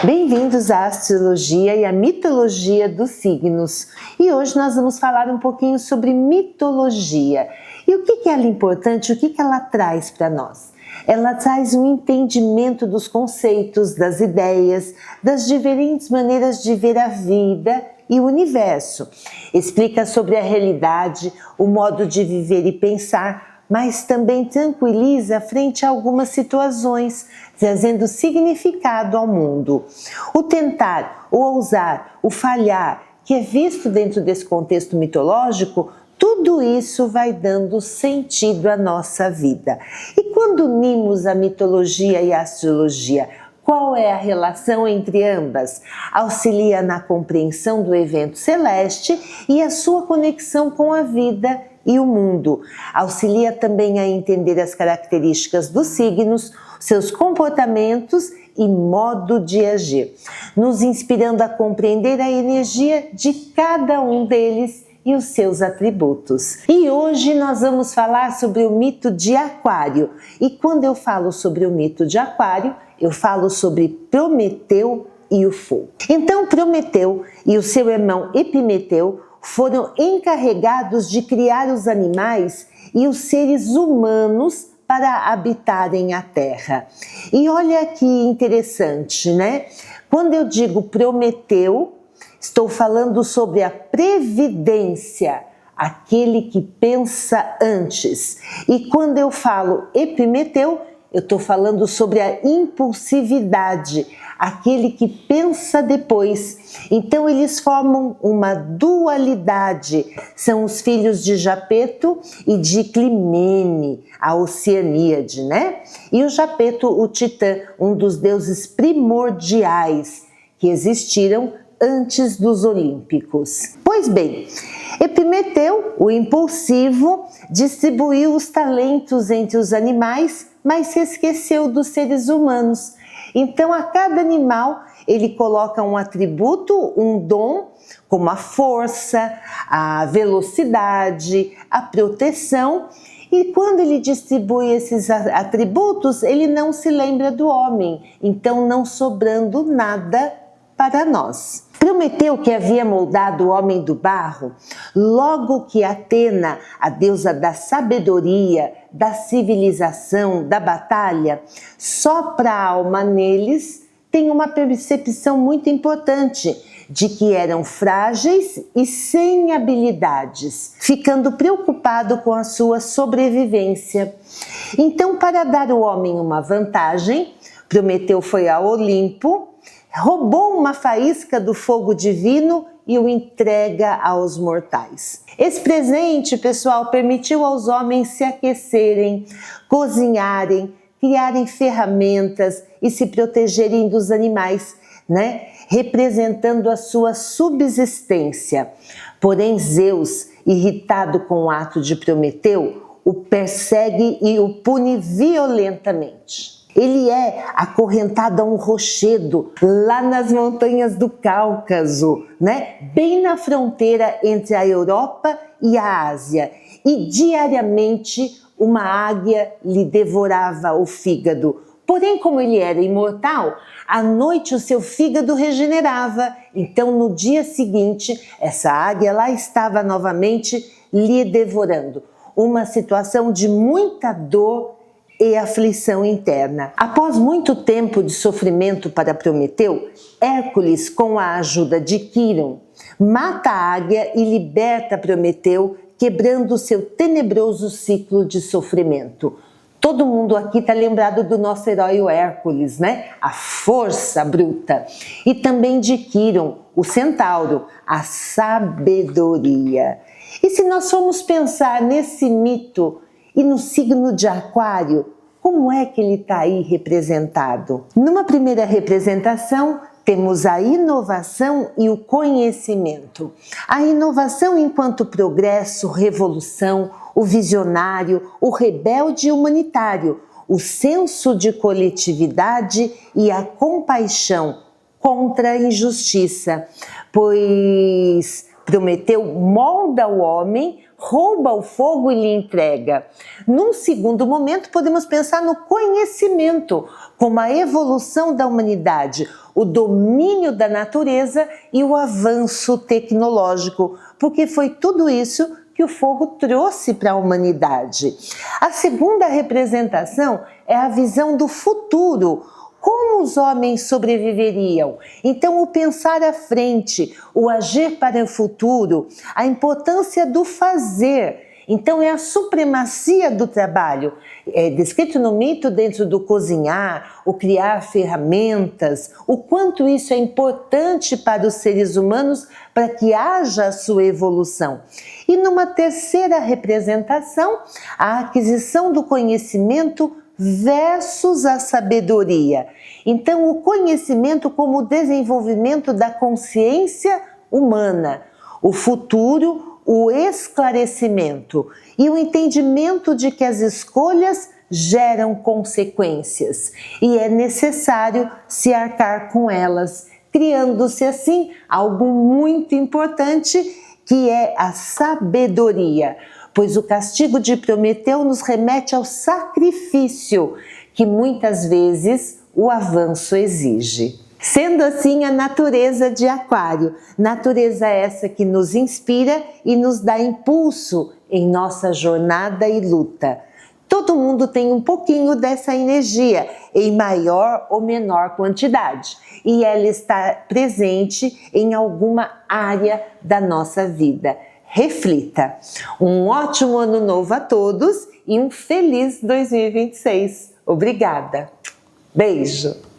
Bem-vindos à astrologia e à mitologia dos signos. E hoje nós vamos falar um pouquinho sobre mitologia. E o que ela é importante, o que ela traz para nós? Ela traz um entendimento dos conceitos, das ideias, das diferentes maneiras de ver a vida e o universo. Explica sobre a realidade, o modo de viver e pensar, mas também tranquiliza frente a algumas situações, trazendo significado ao mundo. O tentar, o ousar, o falhar, que é visto dentro desse contexto mitológico, tudo isso vai dando sentido à nossa vida. E quando unimos a mitologia e a astrologia, qual é a relação entre ambas? Auxilia na compreensão do evento celeste e a sua conexão com a vida e o mundo. Auxilia também a entender as características dos signos, seus comportamentos e modo de agir, nos inspirando a compreender a energia de cada um deles e os seus atributos. E hoje nós vamos falar sobre o mito de Aquário. E quando eu falo sobre o mito de Aquário, eu falo sobre Prometeu e o fogo. Então, Prometeu e o seu irmão Epimeteu foram encarregados de criar os animais e os seres humanos para habitarem a Terra. E olha que interessante, né? Quando eu digo Prometeu, estou falando sobre a previdência, aquele que pensa antes. E quando eu falo Epimeteu, eu estou falando sobre a impulsividade, aquele que pensa depois. Então eles formam uma dualidade. São os filhos de Japeto e de Climene, a Oceaníade, né? E o Japeto, o Titã, um dos deuses primordiais que existiram antes dos Olímpicos. Pois bem, Epimeteu, o impulsivo, distribuiu os talentos entre os animais, mas se esqueceu dos seres humanos. Então, a cada animal, ele coloca um atributo, um dom, como a força, a velocidade, a proteção. E quando ele distribui esses atributos, ele não se lembra do homem, então não sobrando nada para nós. Prometeu, que havia moldado o homem do barro, logo que Atena, a deusa da sabedoria, da civilização, da batalha, sopra a alma neles, tem uma percepção muito importante de que eram frágeis e sem habilidades, ficando preocupado com a sua sobrevivência. Então, para dar ao homem uma vantagem, Prometeu foi ao Olimpo, roubou uma faísca do fogo divino e o entrega aos mortais. Esse presente, pessoal, permitiu aos homens se aquecerem, cozinharem, criarem ferramentas e se protegerem dos animais, né? Representando a sua subsistência. Porém, Zeus, irritado com o ato de Prometeu, o persegue e o pune violentamente. Ele é acorrentado a um rochedo lá nas montanhas do Cáucaso, né? Bem na fronteira entre a Europa e a Ásia. E diariamente uma águia lhe devorava o fígado. Porém, como ele era imortal, à noite o seu fígado regenerava. Então, no dia seguinte, essa águia lá estava novamente lhe devorando. Uma situação de muita dor e aflição interna. Após muito tempo de sofrimento para Prometeu, Hércules, com a ajuda de Quirón, mata a águia e liberta Prometeu, quebrando o seu tenebroso ciclo de sofrimento. Todo mundo aqui está lembrado do nosso herói o Hércules, né? A força bruta. E também de Quirón, o centauro, a sabedoria. E se nós formos pensar nesse mito e no signo de Aquário, como é que ele está aí representado? Numa primeira representação, temos a inovação e o conhecimento. A inovação enquanto progresso, revolução, o visionário, o rebelde e humanitário, o senso de coletividade e a compaixão contra a injustiça, pois Prometeu molda o homem, rouba o fogo e lhe entrega. Num segundo momento, podemos pensar no conhecimento, como a evolução da humanidade, o domínio da natureza e o avanço tecnológico, porque foi tudo isso que o fogo trouxe para a humanidade. A segunda representação é a visão do futuro. Como os homens sobreviveriam? Então, o pensar à frente, o agir para o futuro, a importância do fazer. Então, é a supremacia do trabalho. É descrito no mito dentro do cozinhar, o criar ferramentas, o quanto isso é importante para os seres humanos para que haja a sua evolução. E numa terceira representação, a aquisição do conhecimento versus a sabedoria. Então, o conhecimento como o desenvolvimento da consciência humana, o futuro, o esclarecimento e o entendimento de que as escolhas geram consequências e é necessário se arcar com elas, criando-se assim algo muito importante que é a sabedoria. Pois o castigo de Prometeu nos remete ao sacrifício, que muitas vezes o avanço exige. Sendo assim a natureza de Aquário, natureza essa que nos inspira e nos dá impulso em nossa jornada e luta. Todo mundo tem um pouquinho dessa energia, em maior ou menor quantidade, e ela está presente em alguma área da nossa vida. Reflita. Um ótimo ano novo a todos e um feliz 2026. Obrigada. Beijo.